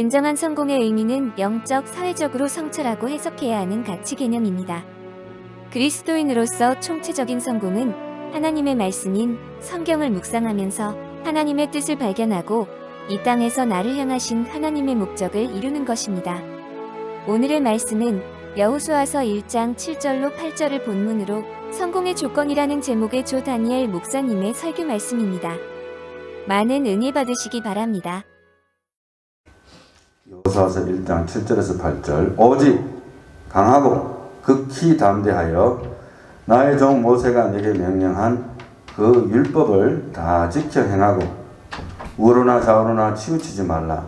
진정한 성공의 의미는 영적, 사회적으로 성찰하고 해석해야 하는 가치 개념입니다. 그리스도인으로서 총체적인 성공은 하나님의 말씀인 성경을 묵상하면서 하나님의 뜻을 발견하고 이 땅에서 나를 향하신 하나님의 목적을 이루는 것입니다. 오늘의 말씀은 여호수아서 1장 7절로 8절을 본문으로 성공의 조건이라는 제목의 조 다니엘 목사님의 설교 말씀입니다. 많은 은혜 받으시기 바랍니다. 여호수아서 1장 7절에서 8절 오직 강하고 극히 담대하여 나의 종 모세가 내게 명령한 그 율법을 다 지켜 행하고 우로나 좌우로나 치우치지 말라.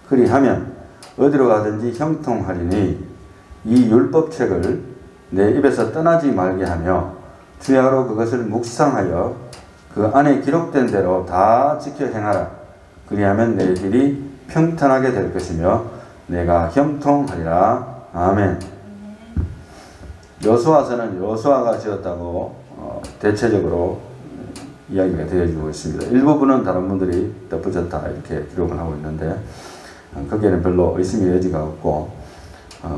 그리하면 어디로 가든지 형통하리니 이 율법책을 내 입에서 떠나지 말게 하며 주야로 그것을 묵상하여 그 안에 기록된 대로 다 지켜 행하라. 그리하면 내 길이 평탄하게 될 것이며 내가 형통하리라. 아멘. 여호수아서는 여호수아가 지었다고 대체적으로 이야기가 되어지고 있습니다. 일부분은 다른 분들이 덧붙였다 이렇게 기록을 하고 있는데 거기에는 별로 의심의 여지가 없고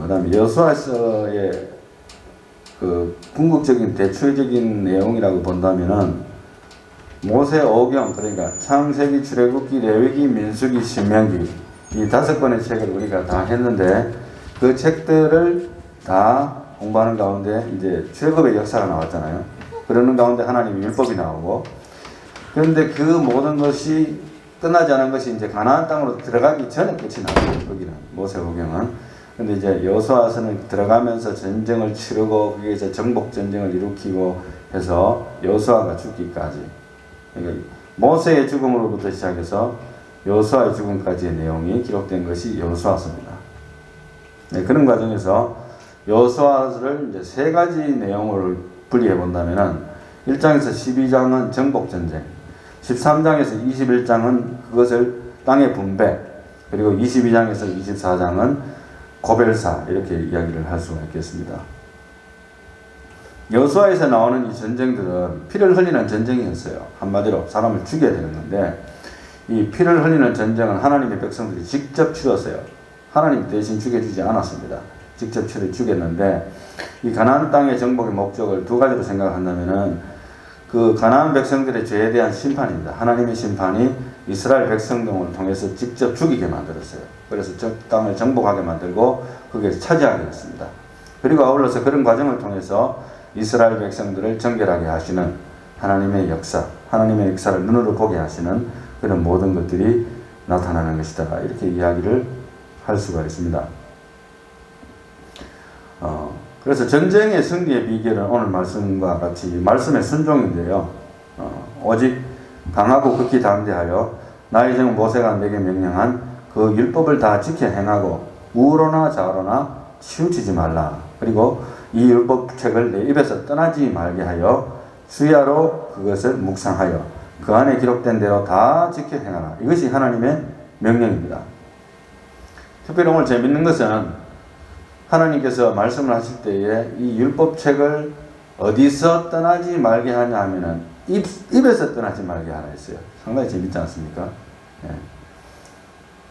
그 다음에 여호수아서의 그 궁극적인 대초적인 내용이라고 본다면은 모세 오경, 그러니까 창세기, 출애굽기, 레위기, 민수기, 신명기 이 5권의 책을 우리가 다 했는데 그 책들을 다 공부하는 가운데 이제 출애굽의 역사가 나왔잖아요. 그러는 가운데 하나님의 율법이 나오고, 그런데 그 모든 것이 끝나지 않은 것이 이제 가나안 땅으로 들어가기 전에 끝이 나요. 거기는 모세오경은. 근데 이제 여호수아서는 들어가면서 전쟁을 치르고 거기에서 정복 전쟁을 일으키고 해서 여호수아가 죽기까지, 그러니까 모세의 죽음으로부터 시작해서 여호수아의 죽음까지의 내용이 기록된 것이 여호수아서입니다. 네, 그런 과정에서 여호수아를 이제 3가지 내용을 분리해 본다면은 1장에서 12장은 정복 전쟁, 13장에서 21장은 그것을 땅의 분배, 그리고 22장에서 24장은 고벨사 이렇게 이야기를 할 수가 있겠습니다. 여호수아에서 나오는 이 전쟁들은 피를 흘리는 전쟁이었어요. 한마디로 사람을 죽여야 되는 건데 이 피를 흘리는 전쟁은 하나님의 백성들이 직접 치렀어요. 하나님 대신 죽여주지 않았습니다. 직접 죽였는데 이 가나안 땅의 정복의 목적을 2가지로 생각한다면은 그 가나안 백성들의 죄에 대한 심판입니다. 하나님의 심판이 이스라엘 백성들을 통해서 직접 죽이게 만들었어요. 그래서 저 땅을 정복하게 만들고 거기에서 차지하게 했습니다. 그리고 아울러서 그런 과정을 통해서 이스라엘 백성들을 정결하게 하시는 하나님의 역사, 하나님의 역사를 눈으로 보게 하시는 그런 모든 것들이 나타나는 것이다. 이렇게 이야기를 할 수가 있습니다. 그래서 전쟁의 승리의 비결은 오늘 말씀과 같이 말씀의 순종인데요. 오직 강하고 극히 담대하여 나의 종 모세가 내게 명령한 그 율법을 다 지켜 행하고 우로나 좌로나 치우치지 말라. 그리고 이 율법책을 내 입에서 떠나지 말게 하여 주야로 그것을 묵상하여 그 안에 기록된 대로 다 지켜 행하라. 이것이 하나님의 명령입니다. 특별히 오늘 재밌는 것은 하나님께서 말씀을 하실 때에 이 율법책을 어디서 떠나지 말게 하냐 하면은 입에서 떠나지 말게 하라 했어요. 상당히 재밌지 않습니까? 예.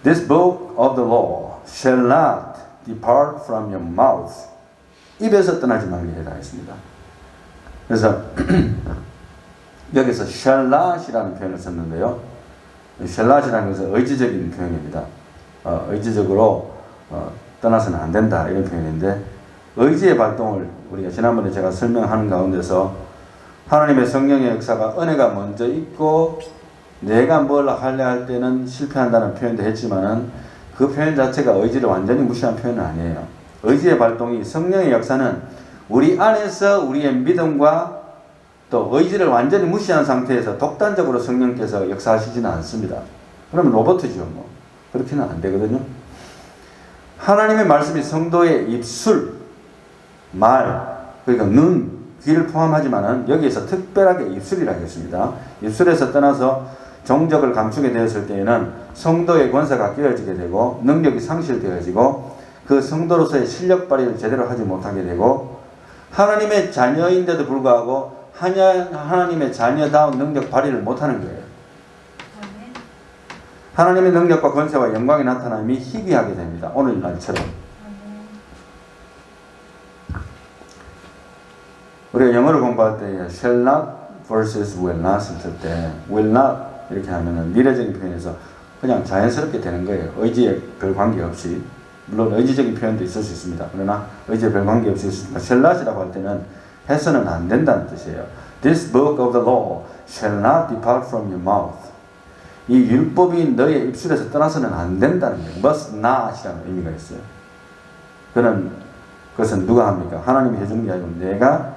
This book of the law shall not depart from your mouth. 입에서 떠나지 말게 해라 했습니다. 그래서 여기서 shall not이라는 표현을 썼는데요. shall not이라는 것은 의지적인 표현입니다. 의지적으로 떠나서는 안 된다 이런 표현인데, 의지의 발동을 우리가 지난번에 제가 설명하는 가운데서 하나님의 성령의 역사가 은혜가 먼저 있고 내가 뭘 하려 할 때는 실패한다는 표현도 했지만은 그 표현 자체가 의지를 완전히 무시한 표현은 아니에요. 의지의 발동이, 성령의 역사는 우리 안에서 우리의 믿음과 또 의지를 완전히 무시한 상태에서 독단적으로 성령께서 역사하시지는 않습니다. 그러면 로봇이죠. 뭐 그렇게는 안 되거든요. 하나님의 말씀이 성도의 입술, 말, 그러니까 눈, 귀를 포함하지만은 여기에서 특별하게 입술이라고 했습니다. 입술에서 떠나서 정적을 감추게 되었을 때에는 성도의 권세가 깨어지게 되고 능력이 상실되어지고 그 성도로서의 실력 발휘를 제대로 하지 못하게 되고 하나님의 자녀인데도 불구하고 하나님의 자녀다운 능력 발휘를 못하는 거예요. 하나님의 능력과 권세와 영광이 나타남이 희귀하게 됩니다. 오늘날처럼. 우리가 영어를 공부할 때 shall not versus will not 쓸 때 will not 이렇게 하면은 미래적인 표현에서 그냥 자연스럽게 되는 거예요. 의지에 별 관계없이. 물론 의지적인 표현도 있을 수 있습니다. 그러나 의지에 별 관계없이 shall not이라고 할 때는 해서는 안 된다는 뜻이에요. This book of the law shall not depart from your mouth. 이 율법이 너의 입술에서 떠나서는 안 된다는 거예요. must not이라는 의미가 있어요. 그것은 누가 합니까? 하나님이 해주는 게 아니고 내가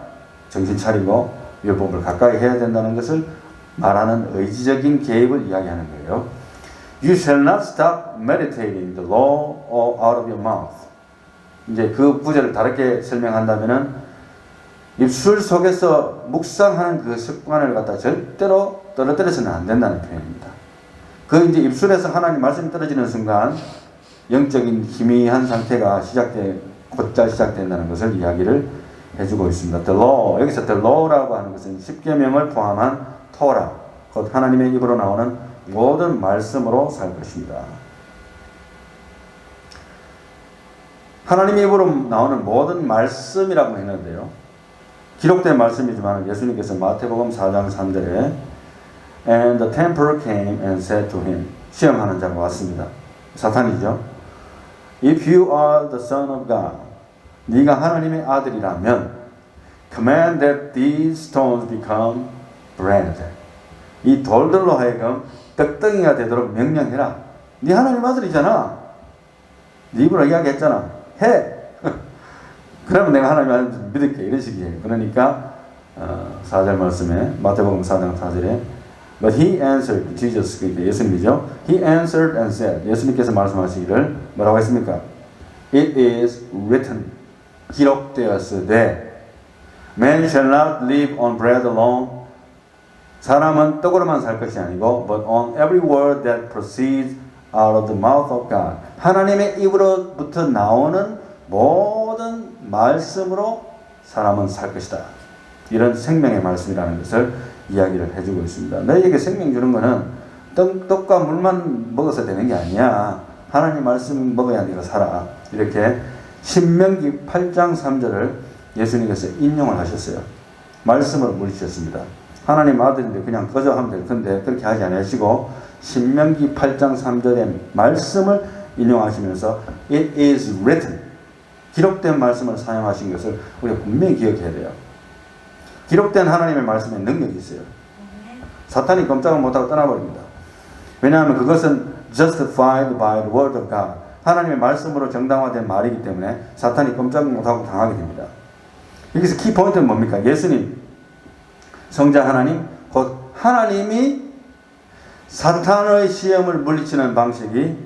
정신 차리고 율법을 가까이 해야 된다는 것을 말하는 의지적인 개입을 이야기하는 거예요. You shall not stop meditating the law out of your mouth. 이제 그 부제를 다르게 설명한다면은 입술 속에서 묵상하는 그 습관을 갖다 절대로 떨어뜨려서는 안 된다는 표현입니다. 그 이제 입술에서 하나님 말씀이 떨어지는 순간 영적인 희미한 상태가 곧잘 시작된다는 것을 이야기를 해주고 있습니다. The law, 여기서 the law라고 하는 것은 10계명을 포함한 토라, 곧 하나님의 입으로 나오는 모든 말씀으로 살 것입니다. 하나님의 입으로 나오는 모든 말씀이라고 했는데요. 기록된 말씀이지만 예수님께서 마태복음 4장 3절에 And the tempter came and said to him, 시험하는 자가 왔습니다. 사탄이죠. If you are the son of God, 네가 하나님의 아들이라면 command that these stones become bread. 이 돌들로 하여금 떡덩이가 되도록 명령해라. 네 하나님 아들이잖아. 네 입으로 이야기했잖아. 해. 그러면 내가 하나님 아들 믿을게. 이런 식이에요. 그러니까 4절 말씀에 마태복음 4장 4절에 But he answered, Jesus, 예수님이죠. He answered and said, 예수님께서 말씀하시기를 뭐라고 했습니까? It is written, 기록되었으되 Man shall not live on bread alone. 사람은 떡으로만 살 것이 아니고 But on every word that proceeds out of the mouth of God. 하나님의 입으로부터 나오는 모든 말씀으로 사람은 살 것이다. 이런 생명의 말씀이라는 것을 이야기를 해주고 있습니다. 너희에게 생명 주는 것은 떡과 물만 먹어서 되는 게 아니야. 하나님 말씀 먹어야 네가 살아. 이렇게 신명기 8장 3절을 예수님께서 인용을 하셨어요. 말씀을 물리셨습니다. 하나님 아들인데 그냥 거저 하면 될 텐데 그렇게 하지 않으시고 신명기 8장 3절의 말씀을 인용하시면서 It is written, 기록된 말씀을 사용하신 것을 우리가 분명히 기억해야 돼요. 기록된 하나님의 말씀에 능력이 있어요. 사탄이 꼼짝을 못하고 떠나버립니다. 왜냐하면 그것은 justified by the word of God. 하나님의 말씀으로 정당화된 말이기 때문에 사탄이 꼼짝 못하고 당하게 됩니다. 여기서 키 포인트는 뭡니까? 예수님, 성자 하나님, 곧 하나님이 사탄의 시험을 물리치는 방식이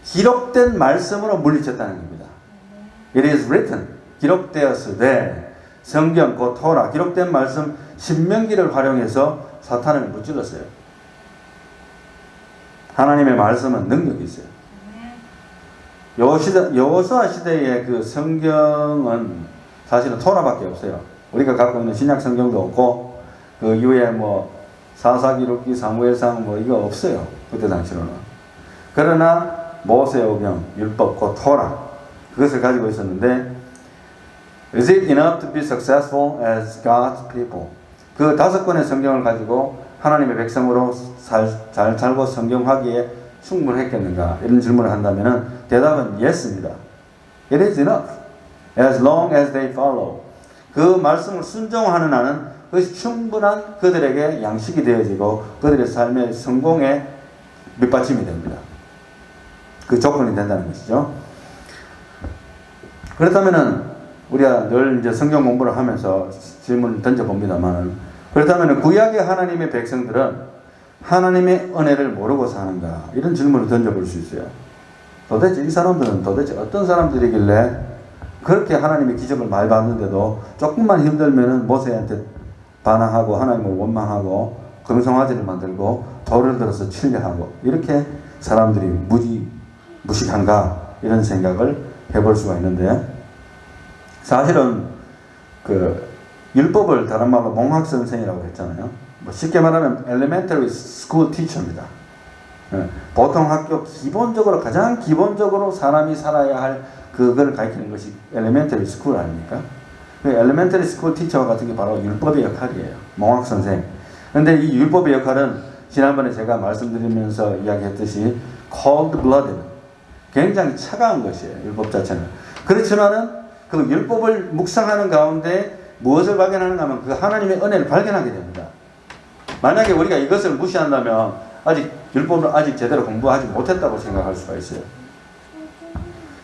기록된 말씀으로 물리쳤다는 겁니다. It is written, 기록되었으되 성경, 곧 토라, 기록된 말씀 신명기를 활용해서 사탄을 무찔렀어요. 하나님의 말씀은 능력이 있어요. 여호수아 시대의 그 성경은 사실은 토라밖에 없어요. 우리가 갖고 있는 신약 성경도 없고 그 이후에 뭐 사사기록기, 사무엘상 뭐 이거 없어요. 그때 당시로는. 그러나 모세오경, 율법, 곧 토라 그것을 가지고 있었는데 Is it enough to be successful as God's people? 그 5권의 성경을 가지고 하나님의 백성으로 잘 살고 성경하기에 충분했겠는가? 이런 질문을 한다면 대답은 yes입니다. It is enough. As long as they follow. 그 말씀을 순종하는 한은 그것이 충분한 그들에게 양식이 되어지고 그들의 삶의 성공의 밑받침이 됩니다. 그 조건이 된다는 것이죠. 그렇다면은 우리가 늘 이제 성경 공부를 하면서 질문을 던져봅니다만 그렇다면 구약의 하나님의 백성들은 하나님의 은혜를 모르고 사는가? 이런 질문을 던져볼 수 있어요. 도대체 이 사람들은 도대체 어떤 사람들이길래 그렇게 하나님의 기적을 많이 봤는데도 조금만 힘들면은 모세한테 반항하고 하나님을 원망하고 금송아지를 만들고 돌을 들어서 치려 하고 이렇게 사람들이 무식한가? 이런 생각을 해볼 수가 있는데 사실은 그 율법을 다른 말로 몽학 선생이라고 했잖아요. 뭐 쉽게 말하면 elementary school teacher입니다. 보통 학교 기본적으로 가장 기본적으로 사람이 살아야 할 그걸 가르치는 것이 엘레멘터리 스쿨 아닙니까? 그 엘레멘터리 스쿨 티처 같은 게 바로 율법의 역할이에요. 몽학 선생. 근데 이 율법의 역할은 지난번에 제가 말씀드리면서 이야기했듯이 cold blooded, 굉장히 차가운 것이에요. 율법 자체는. 그렇지만은 그 율법을 묵상하는 가운데 무엇을 발견하는가 하면 그 하나님의 은혜를 발견하게 됩니다. 만약에 우리가 이것을 무시한다면 아직 율법을 아직 제대로 공부하지 못했다고 생각할 수가 있어요.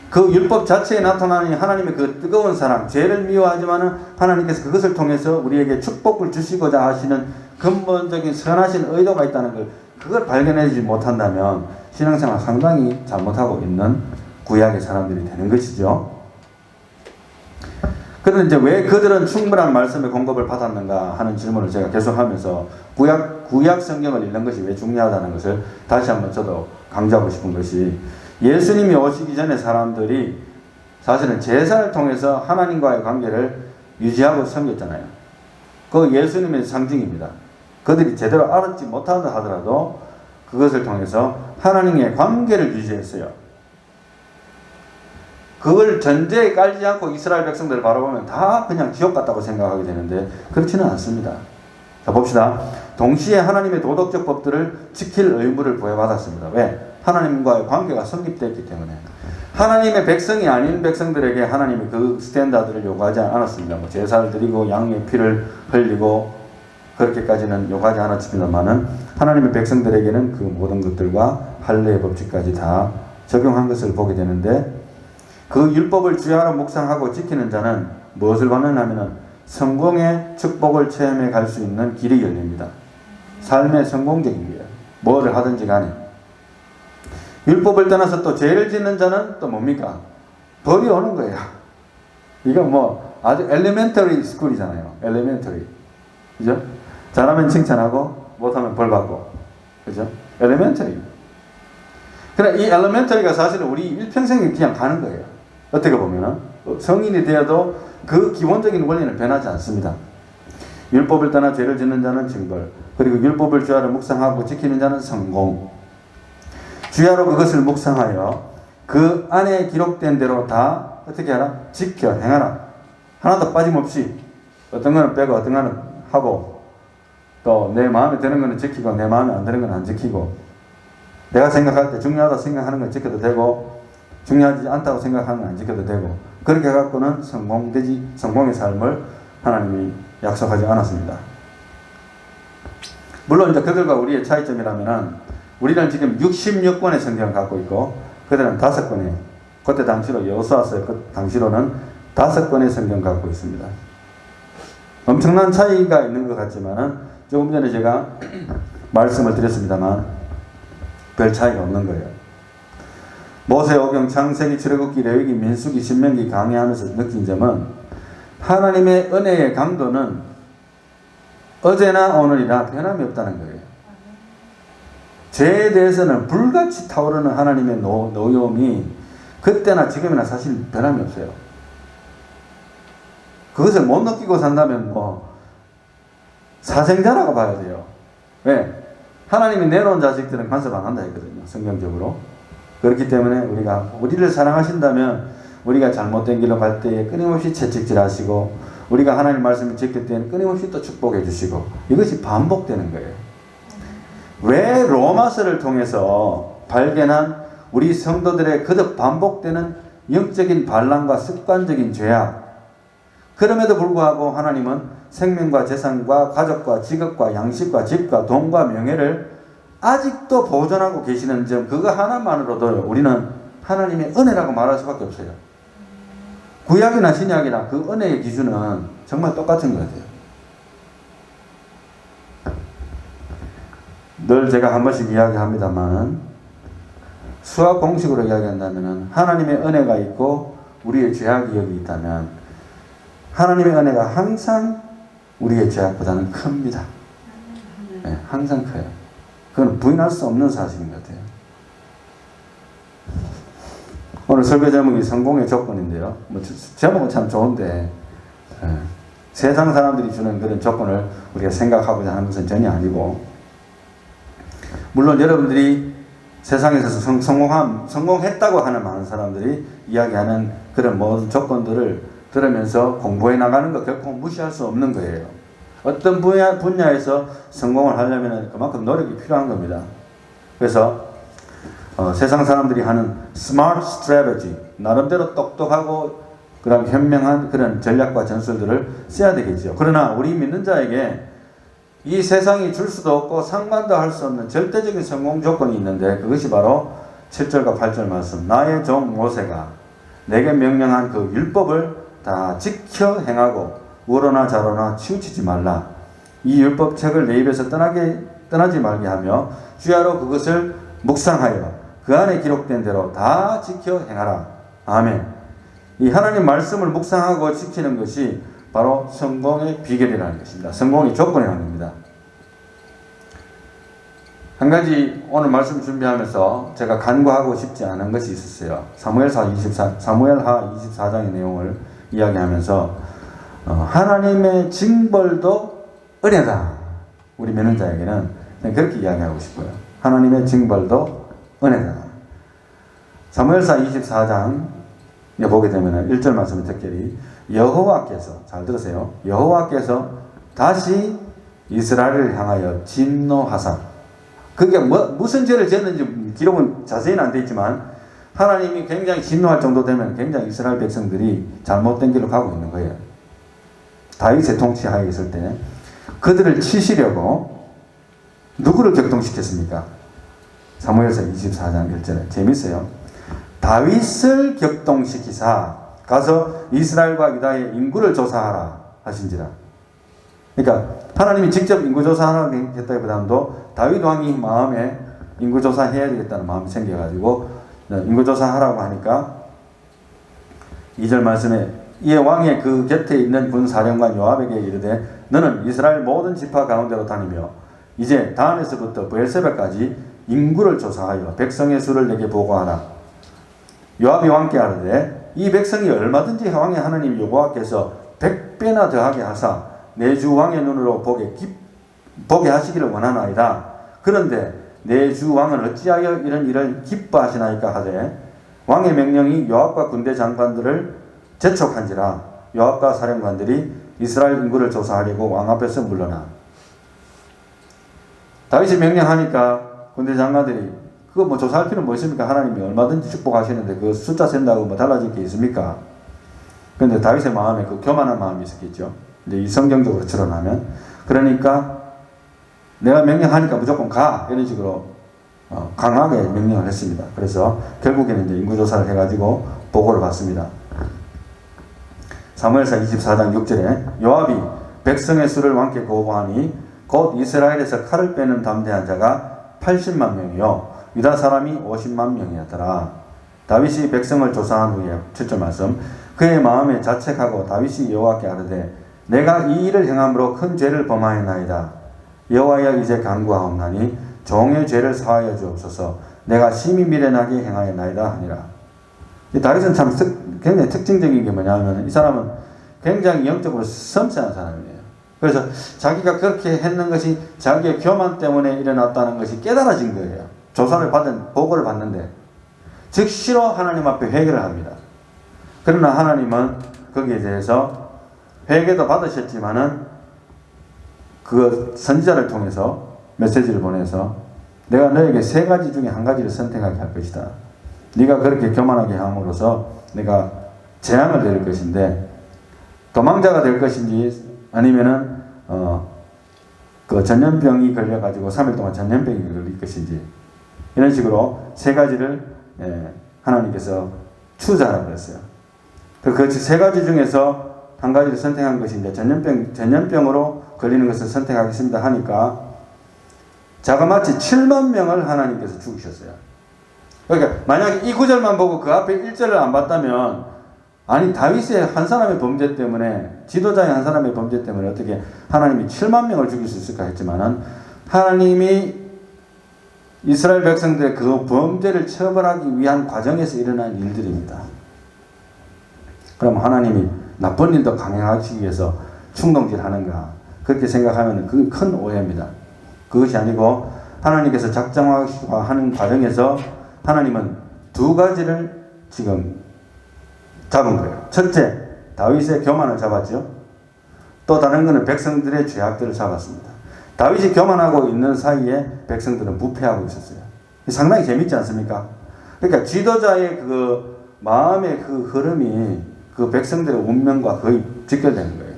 그 율법 자체에 나타나는 하나님의 그 뜨거운 사랑, 죄를 미워하지만은 하나님께서 그것을 통해서 우리에게 축복을 주시고자 하시는 근본적인 선하신 의도가 있다는 걸, 그걸 발견하지 못한다면 신앙생활 상당히 잘못하고 있는 구약의 사람들이 되는 것이죠. 그런데 이제 왜 그들은 충분한 말씀의 공급을 받았는가 하는 질문을 제가 계속하면서 구약 성경을 읽는 것이 왜 중요하다는 것을 다시 한번 저도 강조하고 싶은 것이, 예수님이 오시기 전에 사람들이 사실은 제사를 통해서 하나님과의 관계를 유지하고 섬겼잖아요. 그 예수님의 상징입니다. 그들이 제대로 알았지 못한다 하더라도 그것을 통해서 하나님의 관계를 유지했어요. 그걸 전제에 깔지 않고 이스라엘 백성들을 바라보면 다 그냥 지옥 같다고 생각하게 되는데 그렇지는 않습니다. 자, 봅시다. 동시에 하나님의 도덕적 법들을 지킬 의무를 부여받았습니다. 왜? 하나님과의 관계가 성립되었기 때문에. 하나님의 백성이 아닌 백성들에게 하나님이 그 스탠다드를 요구하지 않았습니다. 뭐 제사를 드리고 양의 피를 흘리고 그렇게까지는 요구하지 않았습니다만은 하나님의 백성들에게는 그 모든 것들과 할례의 법칙까지 다 적용한 것을 보게 되는데, 그 율법을 주야로 묵상하고 지키는 자는 무엇을 받느냐면은 성공의 축복을 체험해 갈 수 있는 길이 열립니다. 삶의 성공적인 길, 뭐를 하든지 간에. 율법을 떠나서 또 죄를 짓는 자는 또 뭡니까? 벌이 오는 거예요. 이건 뭐 아주 엘리멘터리 스쿨이잖아요. 엘리멘터리. 그죠? 잘하면 칭찬하고 못하면 벌 받고. 그죠? 엘리멘터리. 그래, 이 엘리멘터리가 사실은 우리 일평생에 그냥 가는 거예요. 어떻게 보면은 성인이 되어도 그 기본적인 원리는 변하지 않습니다. 율법을 떠나 죄를 짓는 자는 징벌, 그리고 율법을 주야로 묵상하고 지키는 자는 성공. 주야로 그것을 묵상하여 그 안에 기록된 대로 다 어떻게 하라? 지켜 행하라. 하나도 빠짐없이 어떤 거는 빼고 어떤 거는 하고, 또 내 마음에 드는 거는 지키고 내 마음에 안 드는 건 안 지키고, 내가 생각할 때 중요하다고 생각하는 건 지켜도 되고 중요하지 않다고 생각하는 건 안 지켜도 되고, 그렇게 해갖고는 성공의 삶을 하나님이 약속하지 않았습니다. 물론 이제 그들과 우리의 차이점이라면은, 우리는 지금 66권의 성경을 갖고 있고 그들은 5권의, 그때 당시로 여호수아서 그 당시로는 5권의 성경을 갖고 있습니다. 엄청난 차이가 있는 것 같지만은 조금 전에 제가 말씀을 드렸습니다만 별 차이가 없는 거예요. 모세오경, 창세기, 출애굽기, 레위기, 민수기, 신명기 강의하면서 느낀 점은, 하나님의 은혜의 강도는 어제나 오늘이나 변함이 없다는 거예요. 죄에 대해서는 불같이 타오르는 하나님의 노여움이 그때나 지금이나 사실 변함이 없어요. 그것을 못 느끼고 산다면 뭐 사생자라고 봐야 돼요. 왜? 하나님이 내놓은 자식들은 간섭 안 한다 했거든요. 성경적으로. 그렇기 때문에 우리를 사랑하신다면 우리가 잘못된 길로 갈 때에 끊임없이 채찍질하시고, 우리가 하나님 말씀을 지킬 때는 끊임없이 또 축복해 주시고, 이것이 반복되는 거예요. 왜 로마서를 통해서 발견한 우리 성도들의 거듭 반복되는 영적인 반란과 습관적인 죄악, 그럼에도 불구하고 하나님은 생명과 재산과 가족과 직업과 양식과 집과 돈과 명예를 아직도 보존하고 계시는 점, 그거 하나만으로도 우리는 하나님의 은혜라고 말할 수밖에 없어요. 구약이나 신약이나 그 은혜의 기준은 정말 똑같은 것 같아요. 늘 제가 한 번씩 이야기합니다만, 수학 공식으로 이야기한다면 하나님의 은혜가 있고 우리의 죄악이 여기 있다면 하나님의 은혜가 항상 우리의 죄악보다는 큽니다. 네, 항상 커요. 그건 부인할 수 없는 사실인 것 같아요. 오늘 설교 제목이 성공의 조건인데요. 뭐 제목은 참 좋은데 세상 사람들이 주는 그런 조건을 우리가 생각하고자 하는 것은 전혀 아니고, 물론 여러분들이 세상에서 성공했다고 하는 많은 사람들이 이야기하는 그런 모든 조건들을 들으면서 공부해 나가는 거 결코 무시할 수 없는 거예요. 어떤 분야에서 성공을 하려면 그만큼 노력이 필요한 겁니다. 그래서 세상 사람들이 하는 스마트 스트래티지, 나름대로 똑똑하고 그런 현명한 그런 전략과 전술들을 써야 되겠죠. 그러나 우리 믿는 자에게 이 세상이 줄 수도 없고 상관도 할 수 없는 절대적인 성공 조건이 있는데, 그것이 바로 7절과 8절 말씀, 나의 종 모세가 내게 명령한 그 율법을 다 지켜 행하고 우로나 좌로나 치우치지 말라. 이 율법책을 내 입에서 떠나지 말게 하며 주야로 그것을 묵상하여 그 안에 기록된 대로 다 지켜 행하라. 아멘. 이 하나님 말씀을 묵상하고 지키는 것이 바로 성공의 비결이라는 것입니다. 성공의 조건이라는 겁니다. 한 가지 오늘 말씀 준비하면서 제가 간과하고 싶지 않은 것이 있었어요. 사무엘하 24장의 내용을 이야기하면서 하나님의 징벌도 은혜다. 우리 믿는 자에게는 그렇게 이야기하고 싶어요. 하나님의 징벌도 은혜다. 사무엘하 24장에 보게 되면 1절 말씀을 특별히 여호와께서, 잘 들으세요, 여호와께서 다시 이스라엘을 향하여 진노하사, 그게 무슨 죄를 지었는지 기록은 자세히는 안 되어 있지만 하나님이 굉장히 진노할 정도 되면 굉장히 이스라엘 백성들이 잘못된 길로 가고 있는 거예요. 다윗의 통치하에 있을 때 그들을 치시려고 누구를 격동시켰습니까? 사무엘서 24장 1절에 재밌어요. 다윗을 격동시키사 가서 이스라엘과 유다의 인구를 조사하라 하신지라. 그러니까 하나님이 직접 인구조사하라고 했다기보다도 다윗 왕이 마음에 인구조사해야 되겠다는 마음이 생겨가지고 인구조사하라고 하니까 2절 말씀에 이에 왕의 그 곁에 있는 군사령관 요압에게 이르되 너는 이스라엘 모든 지파 가운데로 다니며 이제 단에서부터 브엘세바까지 인구를 조사하여 백성의 수를 내게 보고하라. 요압이 왕께 아뢰되 이 백성이 얼마든지 왕의 하나님 여호와께서 100배나 더하게 하사 내 주 왕의 눈으로 보게 하시기를 원하나이다. 그런데 내 주 왕은 어찌하여 이런 일을 기뻐하시나이까 하되 왕의 명령이 요압과 군대 장관들을 재촉한지라. 요압과 사령관들이 이스라엘 인구를 조사하려고 왕 앞에서 물러나. 다윗이 명령하니까 군대 장관들이 그거 뭐 조사할 필요는 뭐 있습니까? 하나님이 얼마든지 축복하시는데 그 숫자 센다고 뭐 달라질 게 있습니까? 그런데 다윗의 마음에 그 교만한 마음이 있었겠죠. 이제 이 성경적으로 드러나면. 그러니까 내가 명령하니까 무조건 가, 이런 식으로 강하게 명령을 했습니다. 그래서 결국에는 이제 인구조사를 해가지고 보고를 받습니다. 사무엘사 24장 6절에 요압이 백성의 수를 왕께 보고하니 곧 이스라엘에서 칼을 빼는 담대한 자가 80만 명이요 유다 사람이 50만 명이었더라. 다윗이 백성을 조사한 후에 7절 말씀, 그의 마음에 자책하고 다윗이 여호와께 아뢰되 내가 이 일을 행함으로 큰 죄를 범하였나이다. 여호와여 이제 간구하옵나니 종의 죄를 사하여 주옵소서. 내가 심히 미련하게 행하였나이다 하니라. 이 다윗은 참 굉장히 특징적인 게 뭐냐면 이 사람은 굉장히 영적으로 섬세한 사람이에요. 그래서 자기가 그렇게 했는 것이 자기의 교만 때문에 일어났다는 것이 깨달아진 거예요. 조사를 보고를 받는데 즉시로 하나님 앞에 회개를 합니다. 그러나 하나님은 거기에 대해서 회개도 받으셨지만은 그 선지자를 통해서 메시지를 보내서 내가 너에게 세 가지 중에 한 가지를 선택하게 할 것이다. 네가 그렇게 교만하게 함으로써 내가 재앙을 내릴 것인데 도망자가 될 것인지 아니면은 그 전염병이 걸려가지고 3일 동안 전염병이 걸릴 것인지 이런 식으로 세 가지를 하나님께서 추자라고 그랬어요. 그 세 가지 중에서 한 가지를 선택한 것이 이제 전염병으로 걸리는 것을 선택하겠습니다 하니까 자그마치 7만 명을 하나님께서 죽이셨어요. 그러니까 만약에 이 구절만 보고 그 앞에 1절을 안 봤다면 아니 다윗의 한 사람의 범죄 때문에 지도자의 한 사람의 범죄 때문에 어떻게 하나님이 7만 명을 죽일 수 있을까 했지만은 하나님이 이스라엘 백성들의 그 범죄를 처벌하기 위한 과정에서 일어난 일들입니다. 그럼 하나님이 나쁜 일도 강행하시기 위해서 충동질하는가 그렇게 생각하면 그건 큰 오해입니다. 그것이 아니고 하나님께서 작정하는 과정에서 하나님은 두 가지를 지금 잡은 거예요. 첫째, 다윗의 교만을 잡았죠. 또 다른 것은 백성들의 죄악들을 잡았습니다. 다윗이 교만하고 있는 사이에 백성들은 부패하고 있었어요. 상당히 재밌지 않습니까? 그러니까 지도자의 그 마음의 그 흐름이 그 백성들의 운명과 거의 직결되는 거예요.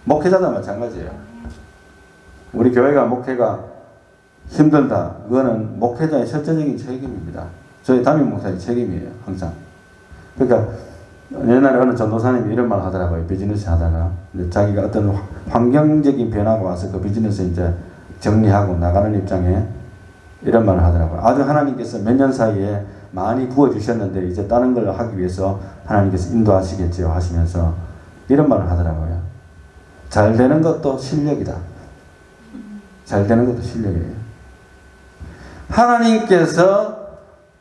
목회자도 마찬가지예요. 우리 교회가 목회가 힘들다. 그거는 목회자의 첫째적인 책임입니다. 저희 담임 목사의 책임이에요. 항상. 그러니까 옛날에 어느 전도사님이 이런 말 하더라고요. 비즈니스 하다가. 근데 자기가 어떤 환경적인 변화가 와서 그 비즈니스 이제 정리하고 나가는 입장에 이런 말을 하더라고요. 아주 하나님께서 몇 년 사이에 많이 부어주셨는데 이제 다른 걸 하기 위해서 하나님께서 인도하시겠지요 하시면서 이런 말을 하더라고요. 잘 되는 것도 실력이다. 잘 되는 것도 실력이에요. 하나님께서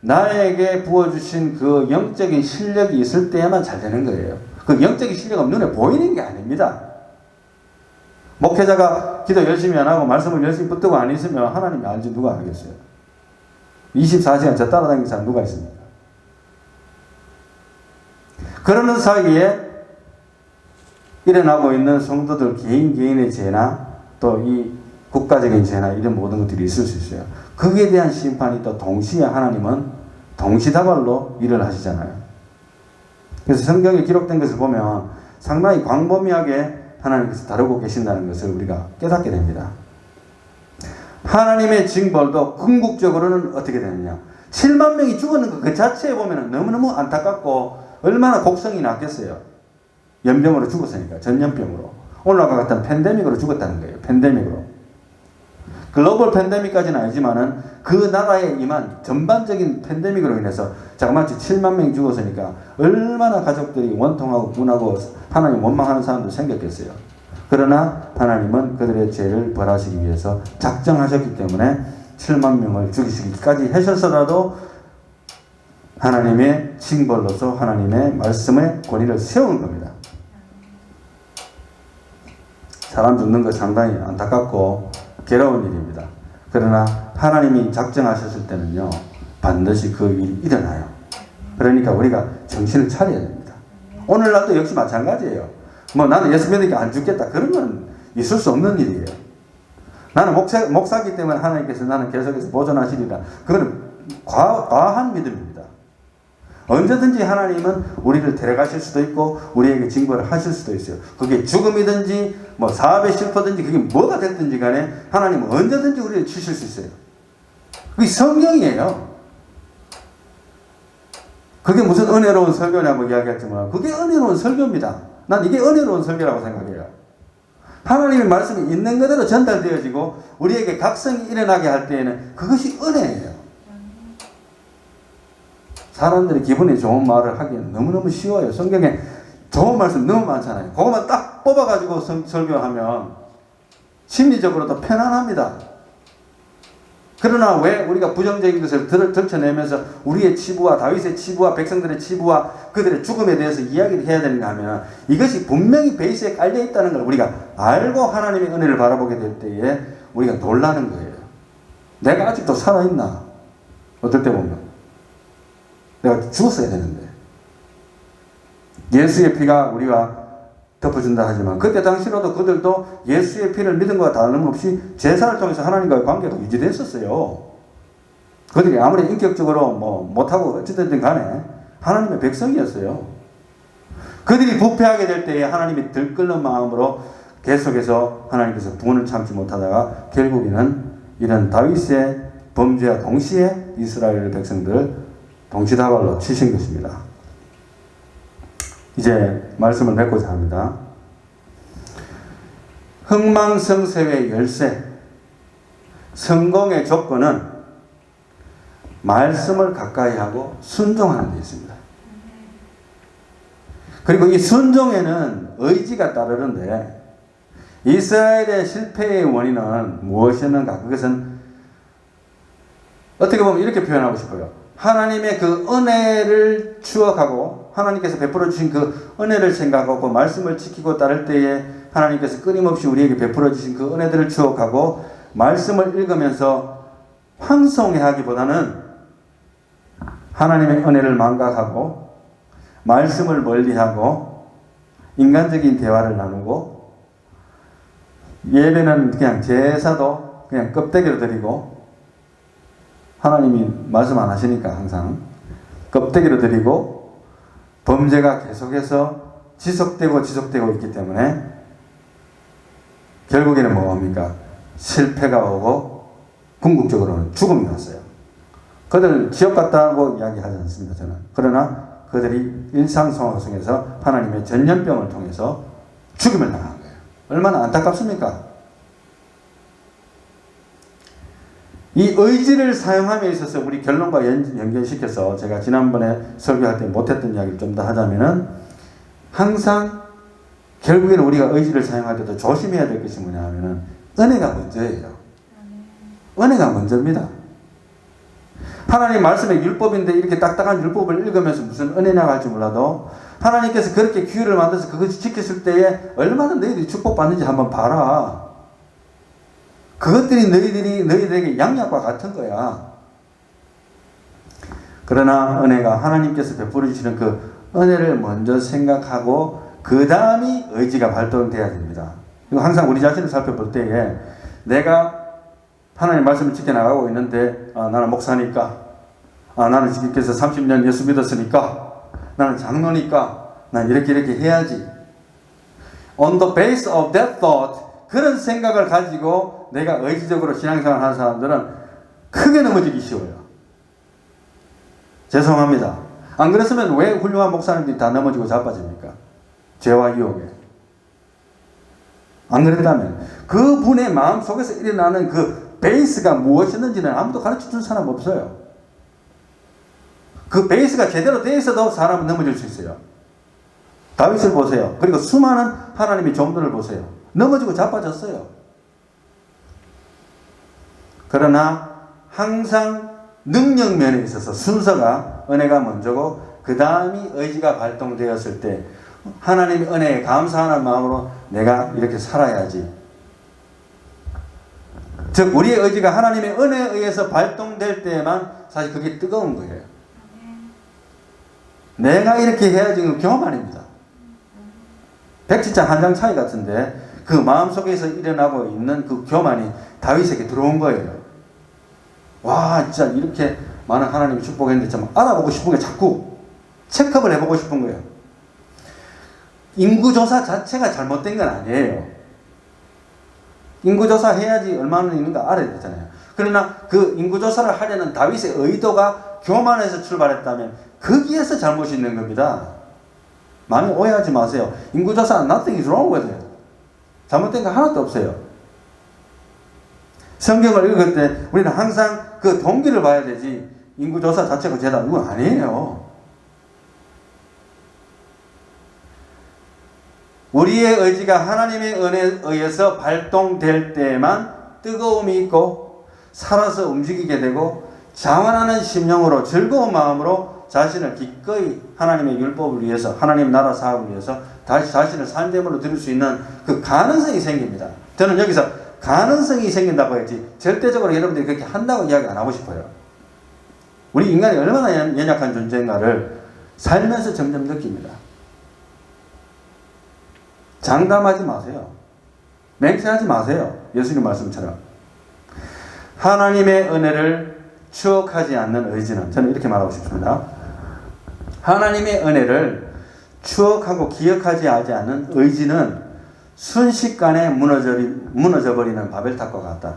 나에게 부어주신 그 영적인 실력이 있을 때에만 잘 되는 거예요. 그 영적인 실력은 눈에 보이는 게 아닙니다. 목회자가 기도 열심히 안 하고 말씀을 열심히 붙들고 안 있으면 하나님이 알지 누가 알겠어요. 24시간 저 따라다니는 사람 누가 있습니까? 그러는 사이에 일어나고 있는 성도들 개인의 죄나 또 이 국가적인 죄나 이런 모든 것들이 있을 수 있어요. 거기에 대한 심판이 또 동시에 하나님은 동시다발로 일을 하시잖아요. 그래서 성경에 기록된 것을 보면 상당히 광범위하게 하나님께서 다루고 계신다는 것을 우리가 깨닫게 됩니다. 하나님의 징벌도 궁극적으로는 어떻게 되느냐. 7만 명이 죽었는 것 그 자체에 보면 너무너무 안타깝고 얼마나 곡성이 났겠어요. 연병으로 죽었으니까. 전염병으로. 오늘과 같은 팬데믹으로 죽었다는 거예요. 팬데믹으로. 글로벌 팬데믹까지는 아니지만은 그 나라에 임한 전반적인 팬데믹으로 인해서 자그마치 7만 명이 죽었으니까 얼마나 가족들이 원통하고 분하고 하나님 원망하는 사람도 생겼겠어요. 그러나 하나님은 그들의 죄를 벌하시기 위해서 작정하셨기 때문에 7만 명을 죽이시기까지 하셔서라도 하나님의 징벌로서 하나님의 말씀의 권위를 세우는 겁니다. 사람 죽는 거 상당히 안타깝고 괴로운 일입니다. 그러나 하나님이 작정하셨을 때는요, 반드시 그 일이 일어나요. 그러니까 우리가 정신을 차려야 됩니다. 오늘날도 역시 마찬가지예요. 뭐 나는 예수 믿으니까 안 죽겠다. 그런 건 있을 수 없는 일이에요. 나는 목사기 때문에 하나님께서 나는 계속해서 보존하시리라. 그건 과한 믿음입니다. 언제든지 하나님은 우리를 데려가실 수도 있고 우리에게 징벌을 하실 수도 있어요. 그게 죽음이든지 뭐 사업에 실패든지 그게 뭐가 됐든지 간에 하나님은 언제든지 우리를 치실 수 있어요. 그게 성경이에요. 그게 무슨 은혜로운 설교냐고 이야기했지만 그게 은혜로운 설교입니다. 난 이게 은혜로운 설교라고 생각해요. 하나님의 말씀이 있는 그대로 전달되어지고 우리에게 각성이 일어나게 할 때에는 그것이 은혜예요. 사람들이 기분이 좋은 말을 하기는 너무너무 쉬워요. 성경에 좋은 말씀 너무 많잖아요. 그것만 딱 뽑아가지고 설교하면 심리적으로도 편안합니다. 그러나 왜 우리가 부정적인 것을 들춰내면서 우리의 치부와 다윗의 치부와 백성들의 치부와 그들의 죽음에 대해서 이야기를 해야 되는가 하면 이것이 분명히 베이스에 깔려 있다는 걸 우리가 알고 하나님의 은혜를 바라보게 될 때에 우리가 놀라는 거예요. 내가 아직도 살아있나? 어떨 때 보면 내가 죽었어야 되는데 예수의 피가 우리가 덮어준다 하지만 그때 당시로도 그들도 예수의 피를 믿은 것과 다름없이 제사를 통해서 하나님과의 관계가 유지됐었어요. 그들이 아무리 인격적으로 못하고 어찌됐든 간에 하나님의 백성이었어요. 그들이 부패하게 될 때에 하나님이 들끓는 마음으로 계속해서 하나님께서 분을 참지 못하다가 결국에는 이런 다윗의 범죄와 동시에 이스라엘 백성들을 동시다발로 치신 것입니다. 이제 말씀을 맺고자 합니다. 흥망성쇠의 열쇠, 성공의 조건은 말씀을 가까이 하고 순종하는 데 있습니다. 그리고 이 순종에는 의지가 따르는데 이스라엘의 실패의 원인은 무엇이었는가? 그것은 어떻게 보면 이렇게 표현하고 싶어요. 하나님의 그 은혜를 추억하고 하나님께서 베풀어 주신 그 은혜를 생각하고 말씀을 지키고 따를 때에 하나님께서 끊임없이 우리에게 베풀어 주신 그 은혜들을 추억하고 말씀을 읽으면서 황송해하기보다는 하나님의 은혜를 망각하고 말씀을 멀리하고 인간적인 대화를 나누고 예배는 그냥 제사도 그냥 껍데기로 드리고 하나님이 말씀 안 하시니까 항상 껍데기로 드리고 범죄가 계속해서 지속되고 있기 때문에 결국에는 뭡니까? 실패가 오고 궁극적으로는 죽음이 왔어요. 그들 지옥 갔다고 이야기하지 않습니다. 저는. 그러나 그들이 일상생활 속에서 하나님의 전염병을 통해서 죽임을 당한 거예요. 얼마나 안타깝습니까? 이 의지를 사용함에 있어서 우리 결론과 연결시켜서 제가 지난번에 설교할 때 못했던 이야기를 좀 더 하자면은 항상 결국에는 우리가 의지를 사용할 때도 조심해야 될 것이 뭐냐 하면은 은혜가 먼저예요. 은혜가 먼저입니다. 하나님 말씀의 율법인데 이렇게 딱딱한 율법을 읽으면서 무슨 은혜냐고 할지 몰라도 하나님께서 그렇게 규율을 만들어서 그것이 지켰을 때에 얼마나 너희들이 축복받는지 한번 봐라. 그것들이 너희들에게 양약과 같은 거야. 그러나 은혜가 하나님께서 베풀어 주시는 그 은혜를 먼저 생각하고 그 다음이 의지가 발동돼야 됩니다. 이거 항상 우리 자신을 살펴볼 때에 내가 하나님 말씀을 지켜나가고 있는데 나는 목사니까 나는 지금께서 30년 예수 믿었으니까 나는 장로니까 난 이렇게 해야지. On the base of that thought, 그런 생각을 가지고 내가 의지적으로 신앙생활 하는 사람들은 크게 넘어지기 쉬워요. 죄송합니다. 안 그랬으면 왜 훌륭한 목사님들이 다 넘어지고 자빠집니까? 죄와 유혹에. 안 그랬다면 그분의 마음속에서 일어나는 그 베이스가 무엇이었는지는 아무도 가르쳐준 사람 없어요. 그 베이스가 제대로 되어 있어도 사람은 넘어질 수 있어요. 다윗을 보세요. 그리고 수많은 하나님의 종들을 보세요. 넘어지고 자빠졌어요. 그러나 항상 능력 면에 있어서 순서가 은혜가 먼저고 그 다음이 의지가 발동되었을 때 하나님의 은혜에 감사하는 마음으로 내가 이렇게 살아야지. 즉 우리의 의지가 하나님의 은혜에 의해서 발동될 때에만 사실 그게 뜨거운 거예요. 내가 이렇게 해야지 교만입니다. 백지장 한 장 차이 같은데 그 마음속에서 일어나고 있는 그 교만이 다윗에게 들어온 거예요. 와 진짜 이렇게 많은 하나님이 축복했는데 참 알아보고 싶은 게 자꾸 체크업을 해보고 싶은 거예요. 인구조사 자체가 잘못된 건 아니에요. 인구조사 해야지 얼마나 있는가 알아야 되잖아요. 그러나 그 인구조사를 하려는 다윗의 의도가 교만에서 출발했다면 거기에서 잘못이 있는 겁니다. 많이 오해하지 마세요. 인구조사 nothing is wrong with it. 잘못된 거 하나도 없어요. 성경을 읽을 때 우리는 항상 그 동기를 봐야 되지 인구조사 자체가 죄다 이건 아니에요. 우리의 의지가 하나님의 은혜에 의해서 발동될 때만 뜨거움이 있고 살아서 움직이게 되고 자원하는 심령으로 즐거운 마음으로 자신을 기꺼이 하나님의 율법을 위해서 하나님 나라 사업을 위해서 다시 자신을 삶대물로 드릴 수 있는 그 가능성이 생깁니다. 저는 여기서 가능성이 생긴다고 했지 절대적으로 여러분들이 그렇게 한다고 이야기 안 하고 싶어요. 우리 인간이 얼마나 연약한 존재인가를 살면서 점점 느낍니다. 장담하지 마세요. 맹세하지 마세요. 예수님 말씀처럼. 하나님의 은혜를 추억하지 않는 의지는 저는 이렇게 말하고 싶습니다. 하나님의 은혜를 추억하고 기억하지 않는 의지는 순식간에 무너져버리는 바벨탑과 같다.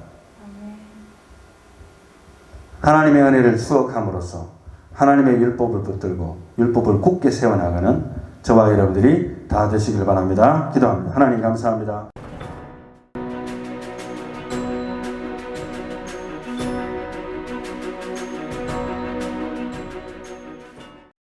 하나님의 은혜를 추억함으로써 하나님의 율법을 붙들고 율법을 굳게 세워나가는 저와 여러분들이 다 되시길 바랍니다. 기도합니다. 하나님 감사합니다.